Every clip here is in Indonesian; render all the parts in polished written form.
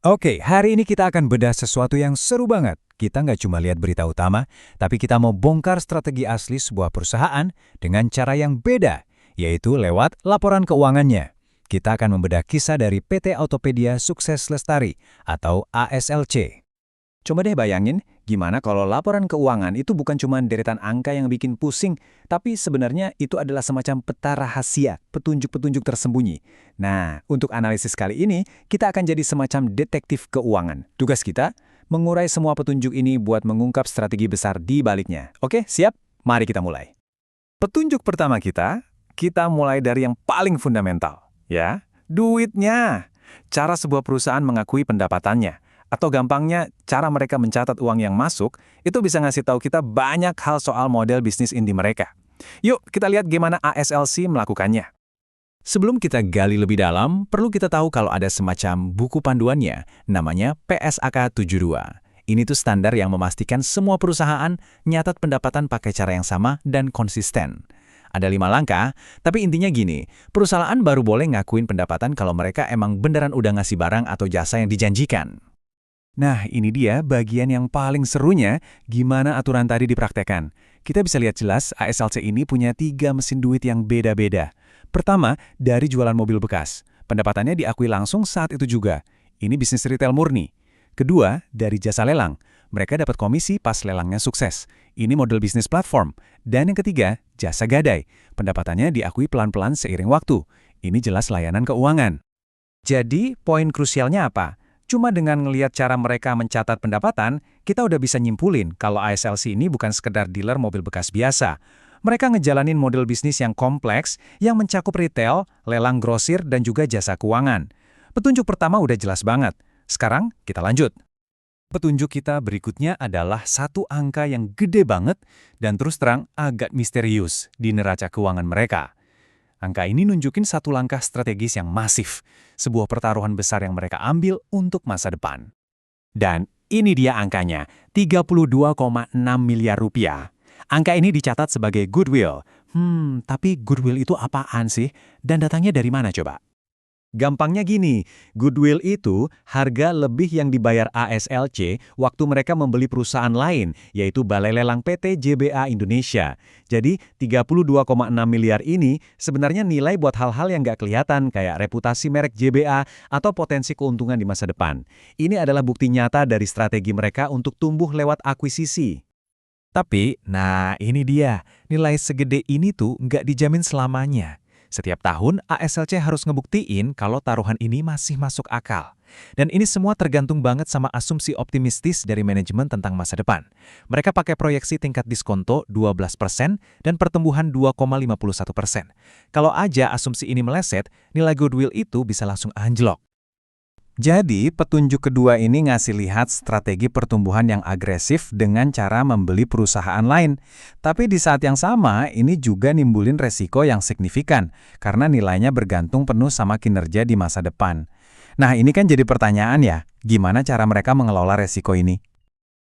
Oke, hari ini kita akan bedah sesuatu yang seru banget. Kita nggak cuma lihat berita utama, tapi kita mau bongkar strategi asli sebuah perusahaan dengan cara yang beda, yaitu lewat laporan keuangannya. Kita akan membedah kisah dari PT Autopedia Sukses Lestari atau ASLC. Coba deh bayangin, gimana kalau laporan keuangan itu bukan cuma deretan angka yang bikin pusing, tapi sebenarnya itu adalah semacam peta rahasia, petunjuk-petunjuk tersembunyi. Nah, untuk analisis kali ini, kita akan jadi semacam detektif keuangan. Tugas kita, mengurai semua petunjuk ini buat mengungkap strategi besar di baliknya. Oke, siap? Mari kita mulai. Petunjuk pertama kita mulai dari yang paling fundamental, ya, duitnya. Cara sebuah perusahaan mengakui pendapatannya. Atau gampangnya, cara mereka mencatat uang yang masuk, itu bisa ngasih tahu kita banyak hal soal model bisnis inti mereka. Yuk, kita lihat gimana ASLC melakukannya. Sebelum kita gali lebih dalam, perlu kita tahu kalau ada semacam buku panduannya, namanya PSAK 72. Ini tuh standar yang memastikan semua perusahaan nyatat pendapatan pakai cara yang sama dan konsisten. Ada 5 langkah, tapi intinya gini, perusahaan baru boleh ngakuin pendapatan kalau mereka emang beneran udah ngasih barang atau jasa yang dijanjikan. Nah, ini dia bagian yang paling serunya, gimana aturan tadi dipraktekkan. Kita bisa lihat jelas ASLC ini punya 3 mesin duit yang beda-beda. Pertama, dari jualan mobil bekas. Pendapatannya diakui langsung saat itu juga. Ini bisnis retail murni. Kedua, dari jasa lelang. Mereka dapat komisi pas lelangnya sukses. Ini model bisnis platform. Dan yang ketiga, jasa gadai. Pendapatannya diakui pelan-pelan seiring waktu. Ini jelas layanan keuangan. Jadi, poin krusialnya apa? Cuma dengan ngelihat cara mereka mencatat pendapatan, kita udah bisa nyimpulin kalau ASLC ini bukan sekedar dealer mobil bekas biasa. Mereka ngejalanin model bisnis yang kompleks, yang mencakup retail, lelang grosir, dan juga jasa keuangan. Petunjuk pertama udah jelas banget. Sekarang, kita lanjut. Petunjuk kita berikutnya adalah satu angka yang gede banget dan terus terang agak misterius di neraca keuangan mereka. Angka ini nunjukin satu langkah strategis yang masif, sebuah pertaruhan besar yang mereka ambil untuk masa depan. Dan ini dia angkanya, 32,6 miliar rupiah. Angka ini dicatat sebagai goodwill. Tapi goodwill itu apaan sih? Dan datangnya dari mana coba? Gampangnya gini, goodwill itu harga lebih yang dibayar ASLC waktu mereka membeli perusahaan lain, yaitu Balai Lelang PT JBA Indonesia. Jadi, 32,6 miliar ini sebenarnya nilai buat hal-hal yang nggak kelihatan, kayak reputasi merek JBA atau potensi keuntungan di masa depan. Ini adalah bukti nyata dari strategi mereka untuk tumbuh lewat akuisisi. Tapi, nah ini dia, nilai segede ini tuh nggak dijamin selamanya. Setiap tahun, ASLC harus ngebuktiin kalau taruhan ini masih masuk akal. Dan ini semua tergantung banget sama asumsi optimistis dari manajemen tentang masa depan. Mereka pakai proyeksi tingkat diskonto 12% dan pertumbuhan 2,51%. Kalau aja asumsi ini meleset, nilai goodwill itu bisa langsung anjlok. Jadi, petunjuk kedua ini ngasih lihat strategi pertumbuhan yang agresif dengan cara membeli perusahaan lain. Tapi di saat yang sama, ini juga nimbulin resiko yang signifikan, karena nilainya bergantung penuh sama kinerja di masa depan. Nah, ini kan jadi pertanyaan ya, gimana cara mereka mengelola resiko ini?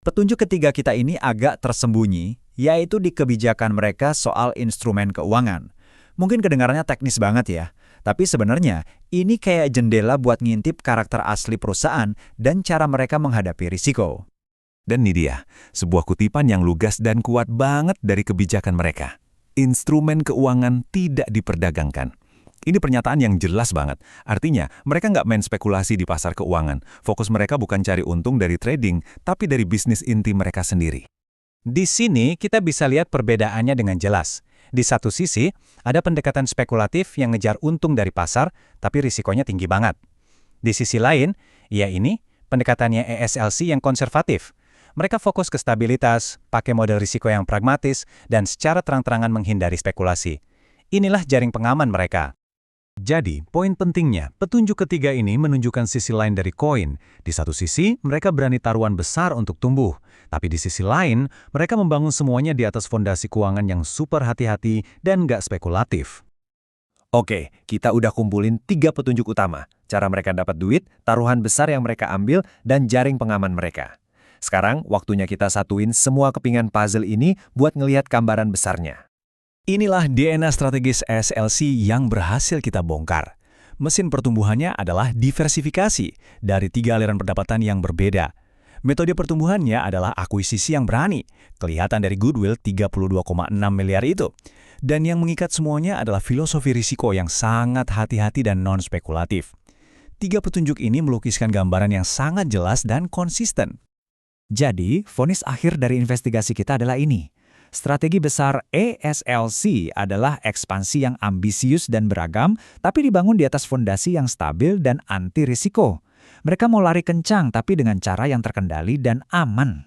Petunjuk ketiga kita ini agak tersembunyi, yaitu di kebijakan mereka soal instrumen keuangan. Mungkin kedengarannya teknis banget ya, tapi sebenarnya ini kayak jendela buat ngintip karakter asli perusahaan dan cara mereka menghadapi risiko. Dan ini dia, sebuah kutipan yang lugas dan kuat banget dari kebijakan mereka. Instrumen keuangan tidak diperdagangkan. Ini pernyataan yang jelas banget. Artinya, mereka nggak main spekulasi di pasar keuangan. Fokus mereka bukan cari untung dari trading, tapi dari bisnis inti mereka sendiri. Di sini kita bisa lihat perbedaannya dengan jelas. Di satu sisi, ada pendekatan spekulatif yang ngejar untung dari pasar, tapi risikonya tinggi banget. Di sisi lain, ya ini, pendekatannya ASLC yang konservatif. Mereka fokus ke stabilitas, pakai model risiko yang pragmatis, dan secara terang-terangan menghindari spekulasi. Inilah jaring pengaman mereka. Jadi, poin pentingnya, petunjuk ketiga ini menunjukkan sisi lain dari koin. Di satu sisi, mereka berani taruhan besar untuk tumbuh. Tapi di sisi lain, mereka membangun semuanya di atas fondasi keuangan yang super hati-hati dan nggak spekulatif. Oke, kita udah kumpulin 3 petunjuk utama. Cara mereka dapat duit, taruhan besar yang mereka ambil, dan jaring pengaman mereka. Sekarang, waktunya kita satuin semua kepingan puzzle ini buat ngelihat gambaran besarnya. Inilah DNA strategis ASLC yang berhasil kita bongkar. Mesin pertumbuhannya adalah diversifikasi dari 3 aliran pendapatan yang berbeda. Metode pertumbuhannya adalah akuisisi yang berani, kelihatan dari goodwill 32,6 miliar itu. Dan yang mengikat semuanya adalah filosofi risiko yang sangat hati-hati dan non-spekulatif. 3 petunjuk ini melukiskan gambaran yang sangat jelas dan konsisten. Jadi, vonis akhir dari investigasi kita adalah ini. Strategi besar ESLC adalah ekspansi yang ambisius dan beragam, tapi dibangun di atas fondasi yang stabil dan anti risiko. Mereka mau lari kencang tapi dengan cara yang terkendali dan aman.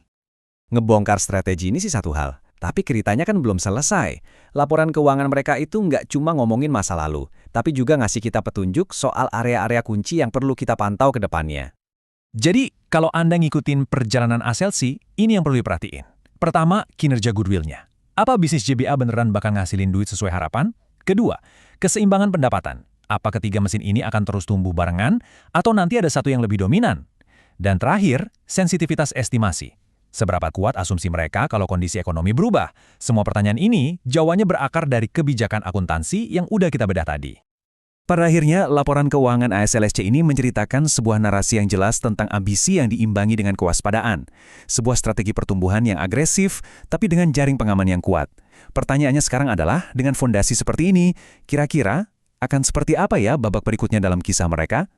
Ngebongkar strategi ini sih satu hal, tapi ceritanya kan belum selesai. Laporan keuangan mereka itu nggak cuma ngomongin masa lalu, tapi juga ngasih kita petunjuk soal area-area kunci yang perlu kita pantau ke depannya. Jadi, kalau Anda ngikutin perjalanan ASLC, ini yang perlu diperhatiin. Pertama, kinerja goodwill-nya. Apa bisnis JBA beneran bakal ngasilin duit sesuai harapan? Kedua, keseimbangan pendapatan. Apa ketiga mesin ini akan terus tumbuh barengan, atau nanti ada satu yang lebih dominan? Dan terakhir, sensitivitas estimasi. Seberapa kuat asumsi mereka kalau kondisi ekonomi berubah? Semua pertanyaan ini, jawabannya berakar dari kebijakan akuntansi yang udah kita bedah tadi. Pada akhirnya, laporan keuangan ASLSC ini menceritakan sebuah narasi yang jelas tentang ambisi yang diimbangi dengan kewaspadaan. Sebuah strategi pertumbuhan yang agresif, tapi dengan jaring pengaman yang kuat. Pertanyaannya sekarang adalah, dengan fondasi seperti ini, kira-kira akan seperti apa ya babak berikutnya dalam kisah mereka?